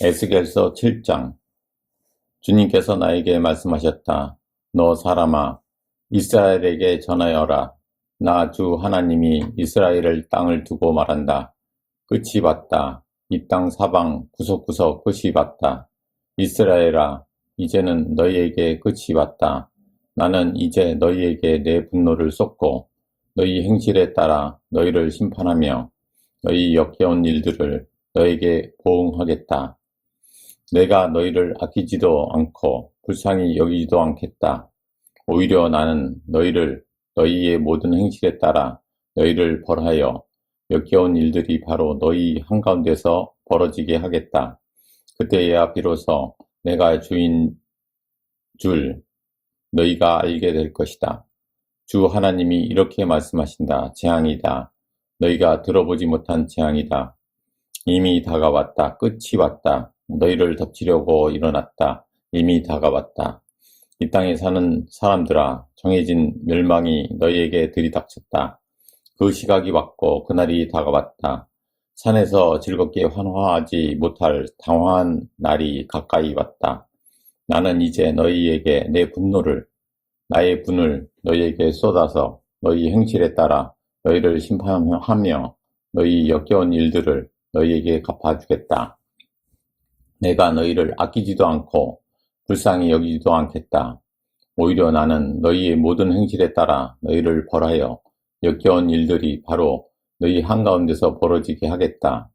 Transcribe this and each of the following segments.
에스겔서 7장. 주님께서 나에게 말씀하셨다. 너 사람아, 이스라엘에게 전하여라. 나 주 하나님이 이스라엘을 땅을 두고 말한다. 끝이 봤다. 이 땅 사방 구석구석 끝이 봤다. 이스라엘아, 이제는 너희에게 끝이 봤다. 나는 이제 너희에게 내 분노를 쏟고 너희 행실에 따라 너희를 심판하며 너희 역겨운 일들을 너에게 보응하겠다. 내가 너희를 아끼지도 않고 불쌍히 여기지도 않겠다. 오히려 나는 너희를 너희의 모든 행실에 따라 너희를 벌하여 역겨운 일들이 바로 너희 한가운데서 벌어지게 하겠다. 그때야 비로소 내가 주인 줄 너희가 알게 될 것이다. 주 하나님이 이렇게 말씀하신다. 재앙이다. 너희가 들어보지 못한 재앙이다. 이미 다가왔다. 끝이 왔다. 너희를 덮치려고 일어났다. 이미 다가왔다. 이 땅에 사는 사람들아, 정해진 멸망이 너희에게 들이닥쳤다. 그 시각이 왔고 그날이 다가왔다. 산에서 즐겁게 환호하지 못할 당황한 날이 가까이 왔다. 나는 이제 너희에게 나의 분을 너희에게 쏟아서 너희 행실에 따라 너희를 심판하며 너희 역겨운 일들을 너희에게 갚아주겠다. 내가 너희를 아끼지도 않고 불쌍히 여기지도 않겠다. 오히려 나는 너희의 모든 행실에 따라 너희를 벌하여 역겨운 일들이 바로 너희 한가운데서 벌어지게 하겠다.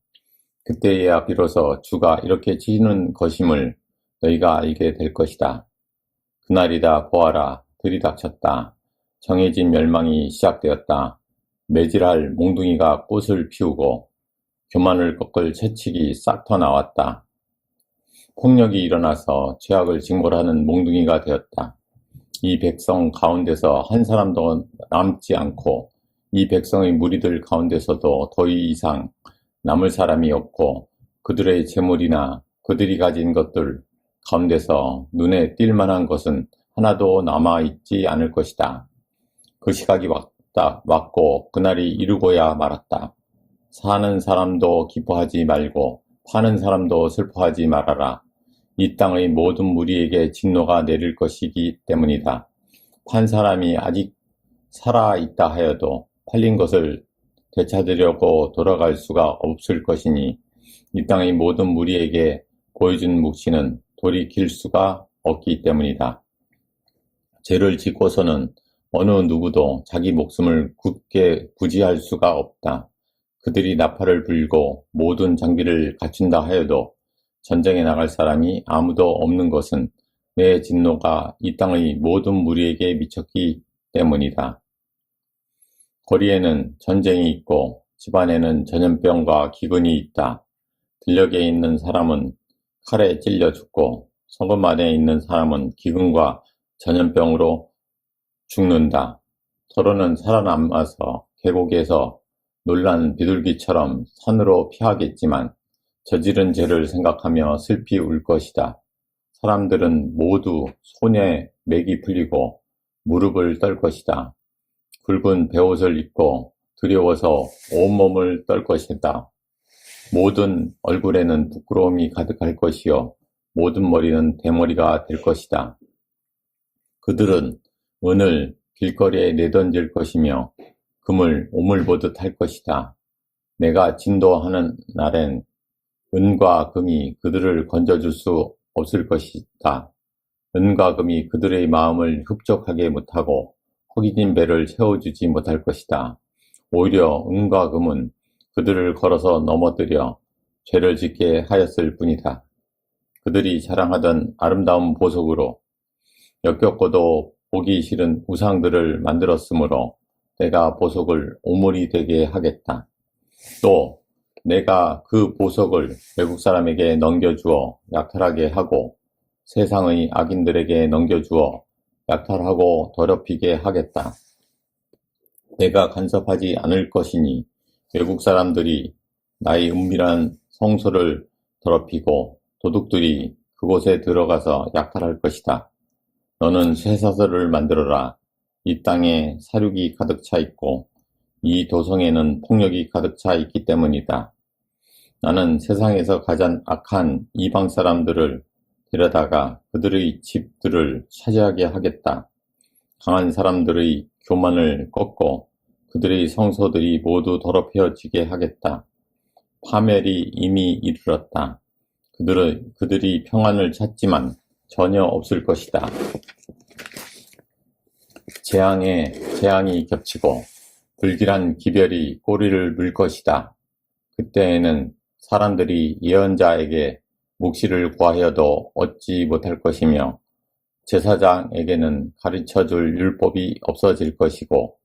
그때야 비로소 주가 이렇게 치시는 것임을 너희가 알게 될 것이다. 그날이다. 보아라. 들이닥쳤다. 정해진 멸망이 시작되었다. 매질할 몽둥이가 꽃을 피우고 교만을 꺾을 채찍이 싹 터나왔다. 폭력이 일어나서 죄악을 징벌하는 몽둥이가 되었다. 이 백성 가운데서 한 사람도 남지 않고 이 백성의 무리들 가운데서도 더 이상 남을 사람이 없고 그들의 재물이나 그들이 가진 것들 가운데서 눈에 띌 만한 것은 하나도 남아있지 않을 것이다. 그 시각이 왔고 그날이 이루고야 말았다. 사는 사람도 기뻐하지 말고 파는 사람도 슬퍼하지 말아라. 이 땅의 모든 무리에게 진노가 내릴 것이기 때문이다. 판 사람이 아직 살아있다 하여도 팔린 것을 되찾으려고 돌아갈 수가 없을 것이니 이 땅의 모든 무리에게 보여준 묵시는 돌이킬 수가 없기 때문이다. 죄를 짓고서는 어느 누구도 자기 목숨을 굳게 부지할 수가 없다. 그들이 나팔을 불고 모든 장비를 갖춘다 하여도 전쟁에 나갈 사람이 아무도 없는 것은 내 진노가 이 땅의 모든 무리에게 미쳤기 때문이다. 거리에는 전쟁이 있고 집안에는 전염병과 기근이 있다. 들녘에 있는 사람은 칼에 찔려 죽고 성읍 안에 있는 사람은 기근과 전염병으로 죽는다. 서로는 살아남아서 계곡에서 놀란 비둘기처럼 산으로 피하겠지만 저지른 죄를 생각하며 슬피 울 것이다. 사람들은 모두 손에 맥이 풀리고 무릎을 떨 것이다. 굵은 베옷을 입고 두려워서 온몸을 떨 것이다. 모든 얼굴에는 부끄러움이 가득할 것이요 모든 머리는 대머리가 될 것이다. 그들은 은을 길거리에 내던질 것이며 금을 오물보듯 할 것이다. 내가 진도하는 날엔 은과 금이 그들을 건져줄 수 없을 것이다. 은과 금이 그들의 마음을 흡족하게 못하고 허기진 배를 채워주지 못할 것이다. 오히려 은과 금은 그들을 걸어서 넘어뜨려 죄를 짓게 하였을 뿐이다. 그들이 자랑하던 아름다운 보석으로 역겹고도 보기 싫은 우상들을 만들었으므로 내가 보석을 오물이 되게 하겠다. 또 내가 그 보석을 외국 사람에게 넘겨주어 약탈하게 하고 세상의 악인들에게 넘겨주어 약탈하고 더럽히게 하겠다. 내가 간섭하지 않을 것이니 외국 사람들이 나의 은밀한 성소를 더럽히고 도둑들이 그곳에 들어가서 약탈할 것이다. 너는 쇠사슬을 만들어라. 이 땅에 사륙이 가득 차 있고 이 도성에는 폭력이 가득 차 있기 때문이다. 나는 세상에서 가장 악한 이방 사람들을 데려다가 그들의 집들을 차지하게 하겠다. 강한 사람들의 교만을 꺾고 그들의 성소들이 모두 더럽혀지게 하겠다. 파멸이 이미 이르렀다. 그들이 평안을 찾지만 전혀 없을 것이다. 재앙이 겹치고 불길한 기별이 꼬리를 물 것이다. 그때에는 사람들이 예언자에게 묵시를 구하여도 얻지 못할 것이며 제사장에게는 가르쳐줄 율법이 없어질 것이고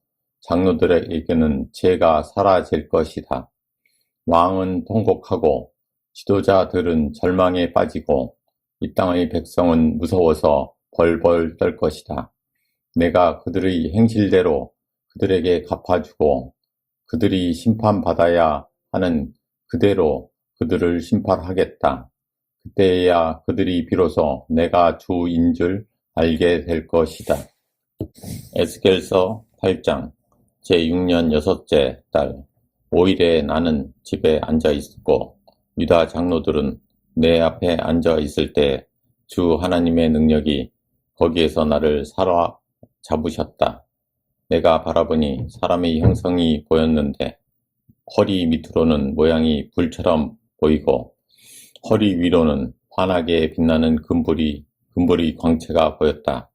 장로들에게는 죄가 사라질 것이다. 왕은 통곡하고 지도자들은 절망에 빠지고 이 땅의 백성은 무서워서 벌벌 떨 것이다. 내가 그들의 행실대로 그들에게 갚아주고 그들이 심판받아야 하는 그대로 그들을 심판하겠다. 그때야 그들이 비로소 내가 주인 줄 알게 될 것이다. 에스겔서 8장 제6년 6째 달 5일에 나는 집에 앉아 있었고 유다 장로들은 내 앞에 앉아 있을 때 주 하나님의 능력이 거기에서 나를 사로잡으셨다. 내가 바라보니 사람의 형성이 보였는데 허리 밑으로는 모양이 불처럼 보이고 허리 위로는 환하게 빛나는 금불의 광채가 보였다.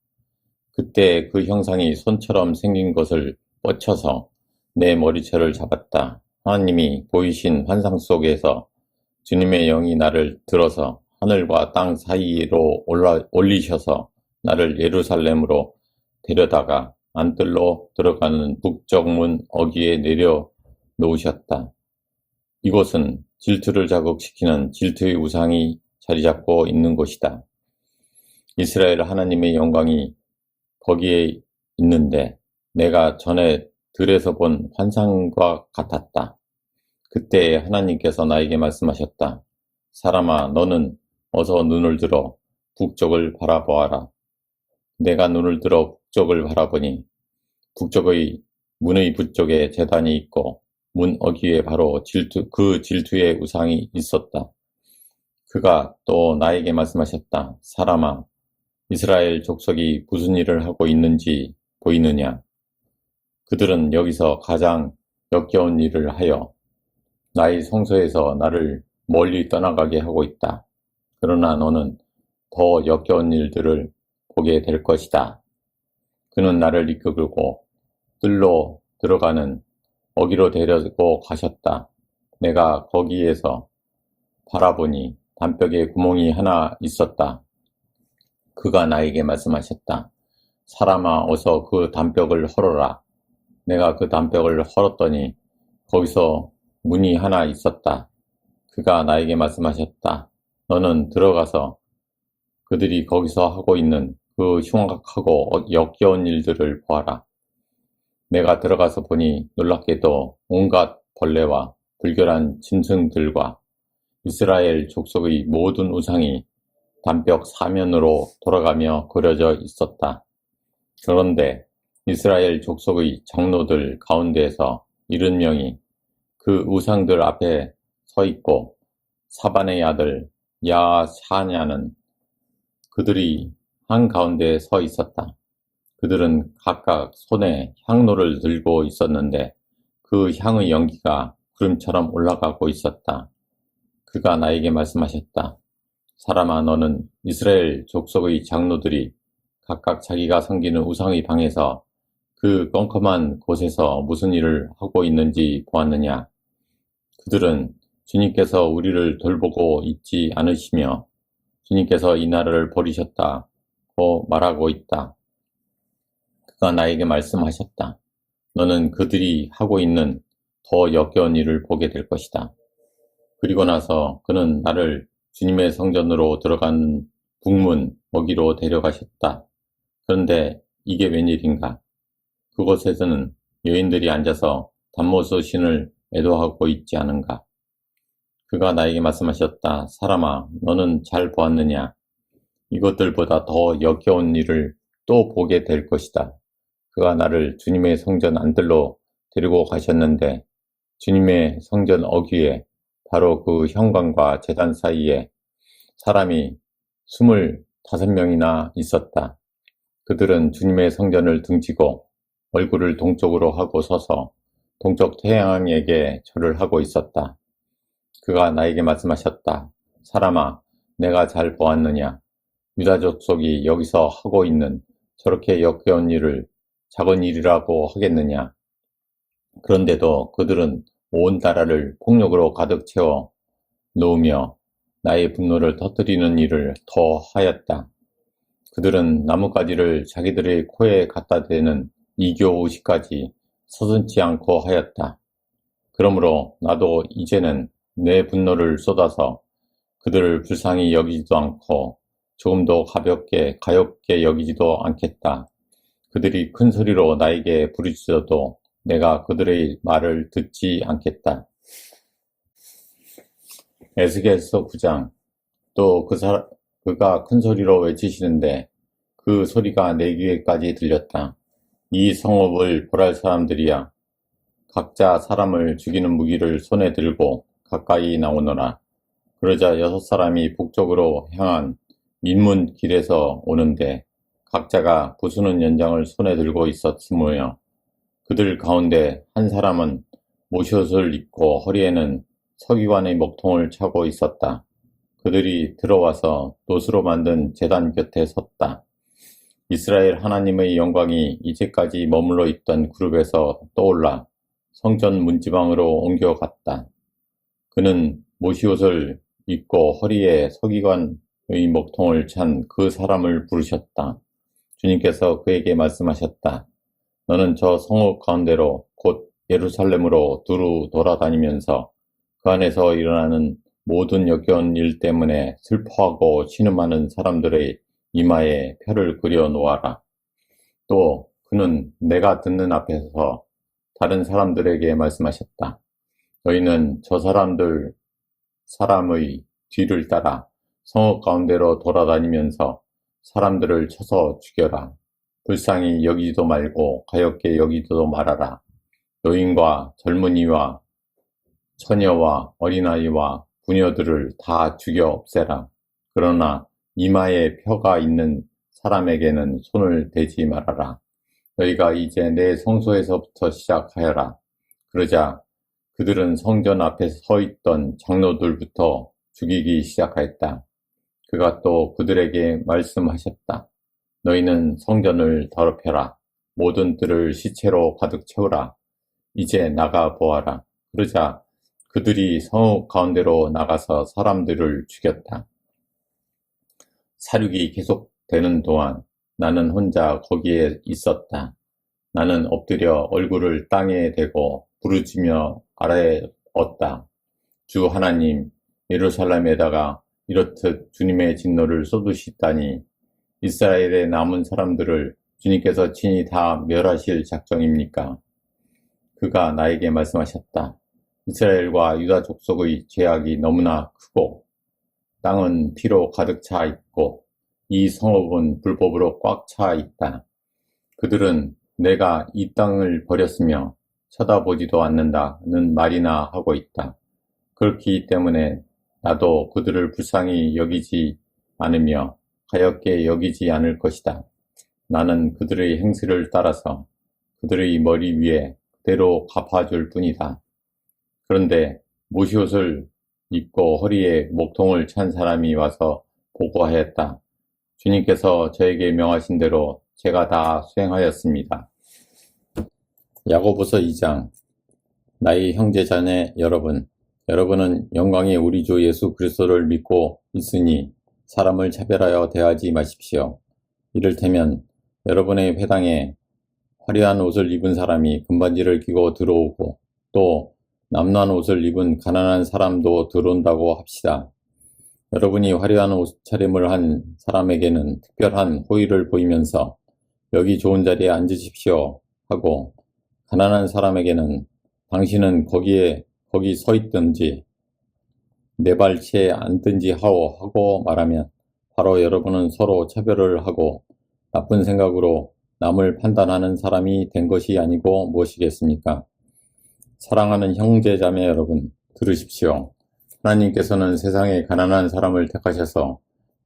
그때 그 형상이 손처럼 생긴 것을 뻗쳐서 내 머리채를 잡았다. 하나님이 보이신 환상 속에서 주님의 영이 나를 들어서 하늘과 땅 사이로 올리셔서 나를 예루살렘으로 데려다가 안뜰로 들어가는 북쪽 문 어귀에 내려 놓으셨다. 이곳은 질투를 자극시키는 질투의 우상이 자리잡고 있는 곳이다. 이스라엘 하나님의 영광이 거기에 있는데 내가 전에 들에서 본 환상과 같았다. 그때 하나님께서 나에게 말씀하셨다. 사람아, 너는 어서 눈을 들어 북쪽을 바라보아라. 내가 눈을 들어 북쪽을 바라보니 북쪽의 문의 북쪽에 제단이 있고 문 어귀에 바로 그 질투의 우상이 있었다. 그가 또 나에게 말씀하셨다. 사람아, 이스라엘 족속이 무슨 일을 하고 있는지 보이느냐? 그들은 여기서 가장 역겨운 일을 하여 나의 성소에서 나를 멀리 떠나가게 하고 있다. 그러나 너는 더 역겨운 일들을 보게 될 것이다. 그는 나를 이끌고 뜰로 들어가는 어귀로 데리고 가셨다. 내가 거기에서 바라보니 담벽에 구멍이 하나 있었다. 그가 나에게 말씀하셨다. 사람아, 어서 그 담벽을 헐어라. 내가 그 담벽을 헐었더니 거기서 문이 하나 있었다. 그가 나에게 말씀하셨다. 너는 들어가서 그들이 거기서 하고 있는 그 흉악하고 역겨운 일들을 보아라. 내가 들어가서 보니 놀랍게도 온갖 벌레와 불결한 짐승들과 이스라엘 족속의 모든 우상이 담벽 사면으로 돌아가며 그려져 있었다. 그런데 이스라엘 족속의 장로들 가운데에서 70명이 그 우상들 앞에 서 있고 사반의 아들 야샤냐는 그들이 한가운데 서 있었다. 그들은 각각 손에 향로를 들고 있었는데 그 향의 연기가 구름처럼 올라가고 있었다. 그가 나에게 말씀하셨다. 사람아, 너는 이스라엘 족속의 장로들이 각각 자기가 섬기는 우상의 방에서 그 껌껌한 곳에서 무슨 일을 하고 있는지 보았느냐? 그들은 주님께서 우리를 돌보고 있지 않으시며 주님께서 이 나라를 버리셨다고 말하고 있다. 그가 나에게 말씀하셨다. 너는 그들이 하고 있는 더 역겨운 일을 보게 될 것이다. 그리고 나서 그는 나를 주님의 성전으로 들어간 북문 어귀로 데려가셨다. 그런데 이게 웬일인가? 그곳에서는 여인들이 앉아서 단모스 신을 애도하고 있지 않은가? 그가 나에게 말씀하셨다. 사람아, 너는 잘 보았느냐? 이것들보다 더 역겨운 일을 또 보게 될 것이다. 그가 나를 주님의 성전 안뜰로 데리고 가셨는데 주님의 성전 어귀에 바로 그 현관과 제단 사이에 사람이 25명이나 있었다. 그들은 주님의 성전을 등지고 얼굴을 동쪽으로 하고 서서 동쪽 태양에게 절을 하고 있었다. 그가 나에게 말씀하셨다. 사람아, 내가 잘 보았느냐? 유다 족속이 여기서 하고 있는 저렇게 역겨운 일을 작은 일이라고 하겠느냐? 그런데도 그들은 온 나라를 폭력으로 가득 채워 놓으며 나의 분노를 터뜨리는 일을 더 하였다. 그들은 나뭇가지를 자기들의 코에 갖다 대는 이교 의식까지 서슴지 않고 하였다. 그러므로 나도 이제는 내 분노를 쏟아서 그들을 불쌍히 여기지도 않고 조금도 가볍게 여기지도 않겠다. 그들이 큰 소리로 나에게 부르짖어도 내가 그들의 말을 듣지 않겠다. 에스겔서 9장. 또 그가 큰 소리로 외치시는데 그 소리가 내 귀에까지 들렸다. 이 성읍을 벌할 사람들이야. 각자 사람을 죽이는 무기를 손에 들고 가까이 나오너라. 그러자 6사람이 북쪽으로 향한 민문 길에서 오는데 각자가 부수는 연장을 손에 들고 있었으며 그들 가운데 한 사람은 모시옷을 입고 허리에는 서기관의 목통을 차고 있었다. 그들이 들어와서 놋으로 만든 제단 곁에 섰다. 이스라엘 하나님의 영광이 이제까지 머물러 있던 그룹에서 떠올라 성전 문지방으로 옮겨갔다. 그는 모시옷을 입고 허리에 서기관의 목통을 찬 그 사람을 부르셨다. 주님께서 그에게 말씀하셨다. 너는 저 성읍 가운데로 곧 예루살렘으로 두루 돌아다니면서 그 안에서 일어나는 모든 역겨운 일 때문에 슬퍼하고 신음하는 사람들의 이마에 표를 그려 놓아라. 또 그는 내가 듣는 앞에서 다른 사람들에게 말씀하셨다. 너희는 저 사람의 뒤를 따라 성읍 가운데로 돌아다니면서 사람들을 쳐서 죽여라. 불쌍히 여기지도 말고 가엾게 여기지도 말아라. 노인과 젊은이와 처녀와 어린아이와 부녀들을 다 죽여 없애라. 그러나 이마에 표가 있는 사람에게는 손을 대지 말아라. 너희가 이제 내 성소에서부터 시작하여라. 그러자 그들은 성전 앞에 서 있던 장로들부터 죽이기 시작하였다. 그가 또 그들에게 말씀하셨다. 너희는 성전을 더럽혀라. 모든 뜰을 시체로 가득 채우라. 이제 나가 보아라. 그러자 그들이 성읍 가운데로 나가서 사람들을 죽였다. 사륙이 계속되는 동안 나는 혼자 거기에 있었다. 나는 엎드려 얼굴을 땅에 대고 부르짖며 아뢰었다. 주 하나님, 예루살렘에다가 이렇듯 주님의 진노를 쏟으시다니 이스라엘의 남은 사람들을 주님께서 친히 다 멸하실 작정입니까? 그가 나에게 말씀하셨다. 이스라엘과 유다 족속의 죄악이 너무나 크고 땅은 피로 가득 차 있고 이 성읍은 불법으로 꽉 차 있다. 그들은 내가 이 땅을 버렸으며 쳐다보지도 않는다는 말이나 하고 있다. 그렇기 때문에 나도 그들을 불쌍히 여기지 않으며 가엾게 여기지 않을 것이다. 나는 그들의 행실을 따라서 그들의 머리 위에 그대로 갚아줄 뿐이다. 그런데 모시옷을 입고 허리에 목통을 찬 사람이 와서 보고하였다. 주님께서 저에게 명하신 대로 제가 다 수행하였습니다. 야고보서 2장. 나의 형제 자매 여러분은 영광의 우리 주 예수 그리스도를 믿고 있으니 사람을 차별하여 대하지 마십시오. 이를테면 여러분의 회당에 화려한 옷을 입은 사람이 금반지를 끼고 들어오고 또 남루한 옷을 입은 가난한 사람도 들어온다고 합시다. 여러분이 화려한 옷차림을 한 사람에게는 특별한 호의를 보이면서 여기 좋은 자리에 앉으십시오 하고 가난한 사람에게는 당신은 거기 서 있든지 내 발치에 앉든지 하고 말하면 바로 여러분은 서로 차별을 하고 나쁜 생각으로 남을 판단하는 사람이 된 것이 아니고 무엇이겠습니까? 사랑하는 형제 자매 여러분, 들으십시오. 하나님께서는 세상에 가난한 사람을 택하셔서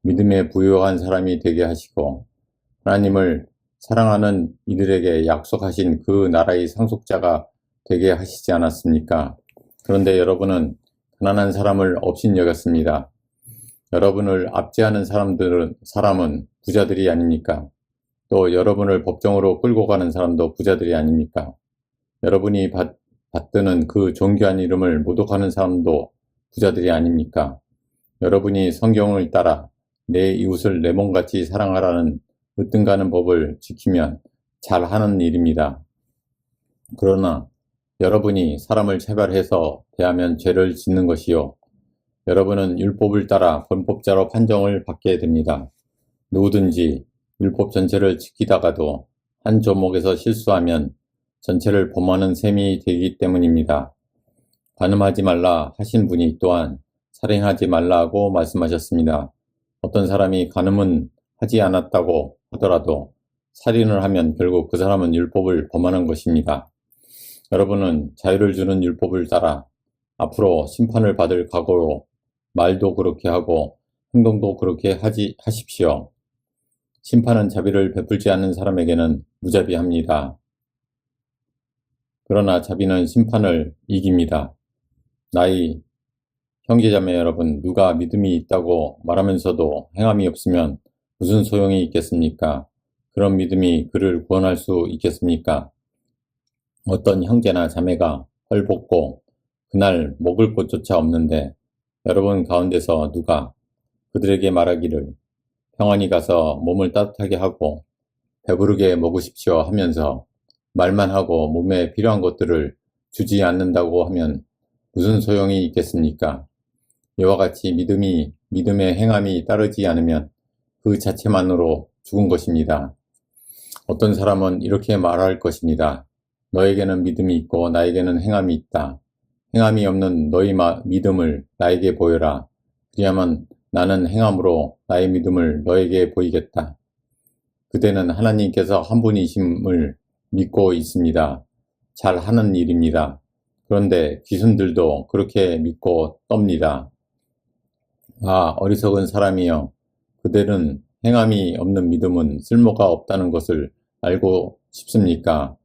믿음에 부유한 사람이 되게 하시고 하나님을 사랑하는 이들에게 약속하신 그 나라의 상속자가 되게 하시지 않았습니까? 그런데 여러분은 가난한 사람을 업신여겼습니다. 여러분을 압제하는 사람은 부자들이 아닙니까? 또 여러분을 법정으로 끌고 가는 사람도 부자들이 아닙니까? 여러분이 받드는 그 존귀한 이름을 모독하는 사람도 부자들이 아닙니까? 여러분이 성경을 따라 내 이웃을 내 몸같이 사랑하라는 으뜸가는 법을 지키면 잘하는 일입니다. 그러나 여러분이 사람을 차별해서 대하면 죄를 짓는 것이요. 여러분은 율법을 따라 범법자로 판정을 받게 됩니다. 누구든지 율법 전체를 지키다가도 한 조목에서 실수하면 전체를 범하는 셈이 되기 때문입니다. 간음하지 말라 하신 분이 또한 살인하지 말라고 말씀하셨습니다. 어떤 사람이 간음은 하지 않았다고 하더라도 살인을 하면 결국 그 사람은 율법을 범하는 것입니다. 여러분은 자유를 주는 율법을 따라 앞으로 심판을 받을 각오로 말도 그렇게 하고 행동도 그렇게 하십시오. 심판은 자비를 베풀지 않는 사람에게는 무자비합니다. 그러나 자비는 심판을 이깁니다. 나의 형제자매 여러분, 누가 믿음이 있다고 말하면서도 행함이 없으면 무슨 소용이 있겠습니까? 그런 믿음이 그를 구원할 수 있겠습니까? 어떤 형제나 자매가 헐벗고 그날 먹을 것조차 없는데 여러분 가운데서 누가 그들에게 말하기를 평안히 가서 몸을 따뜻하게 하고 배부르게 먹으십시오 하면서 말만 하고 몸에 필요한 것들을 주지 않는다고 하면 무슨 소용이 있겠습니까? 이와 같이 믿음의 행함이 따르지 않으면 그 자체만으로 죽은 것입니다. 어떤 사람은 이렇게 말할 것입니다. 너에게는 믿음이 있고 나에게는 행함이 있다. 행함이 없는 너희 믿음을 나에게 보여라. 그리하면 나는 행함으로 나의 믿음을 너에게 보이겠다. 그대는 하나님께서 한 분이심을 믿고 있습니다. 잘 하는 일입니다. 그런데 귀신들도 그렇게 믿고 떱니다. 아, 어리석은 사람이여. 그들은 행함이 없는 믿음은 쓸모가 없다는 것을 알고 싶습니까?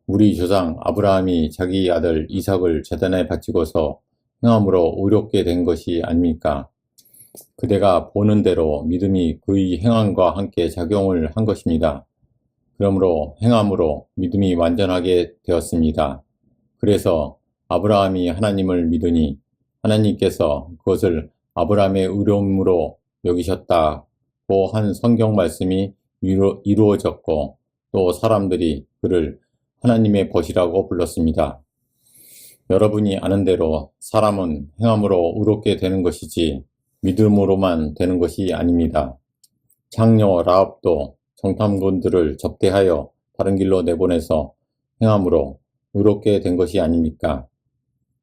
우리 조상 아브라함이 자기 아들 이삭을 제단에 바치고서 행함으로 의롭게 된 것이 아닙니까? 그대가 보는 대로 믿음이 그의 행함과 함께 작용을 한 것입니다. 그러므로 행함으로 믿음이 완전하게 되었습니다. 그래서 아브라함이 하나님을 믿으니 하나님께서 그것을 아브라함의 의로움으로 여기셨다고 한 성경 말씀이 이루어졌고 또 사람들이 그를 하나님의 벗이라고 불렀습니다. 여러분이 아는 대로 사람은 행함으로 의롭게 되는 것이지 믿음으로만 되는 것이 아닙니다. 창녀 라합도 정탐꾼들을 접대하여 다른 길로 내보내서 행함으로 의롭게 된 것이 아닙니까?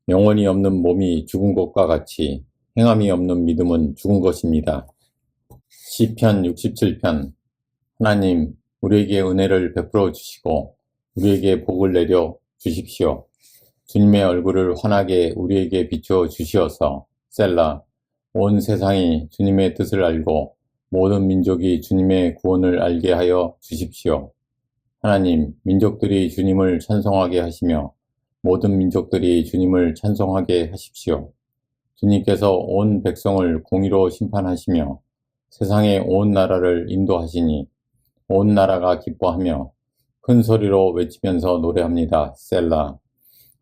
영혼이 없는 몸이 죽은 것과 같이 행함이 없는 믿음은 죽은 것입니다. 시편 67편 하나님 우리에게 은혜를 베풀어 주시고 우리에게 복을 내려 주십시오. 주님의 얼굴을 환하게 우리에게 비추어 주시어서 셀라 온 세상이 주님의 뜻을 알고 모든 민족이 주님의 구원을 알게 하여 주십시오. 하나님, 민족들이 주님을 찬송하게 하시며 모든 민족들이 주님을 찬송하게 하십시오. 주님께서 온 백성을 공의로 심판하시며 세상의 온 나라를 인도하시니 온 나라가 기뻐하며 큰 소리로 외치면서 노래합니다. 셀라.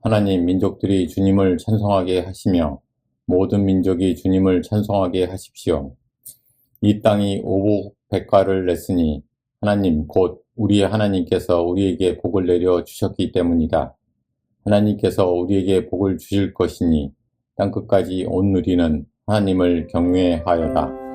하나님, 민족들이 주님을 찬송하게 하시며 모든 민족이 주님을 찬송하게 하십시오. 이 땅이 오복 백과를 냈으니 하나님 곧 우리의 하나님께서 우리에게 복을 내려 주셨기 때문이다. 하나님께서 우리에게 복을 주실 것이니 땅끝까지 온 누리는 하나님을 경외하여라.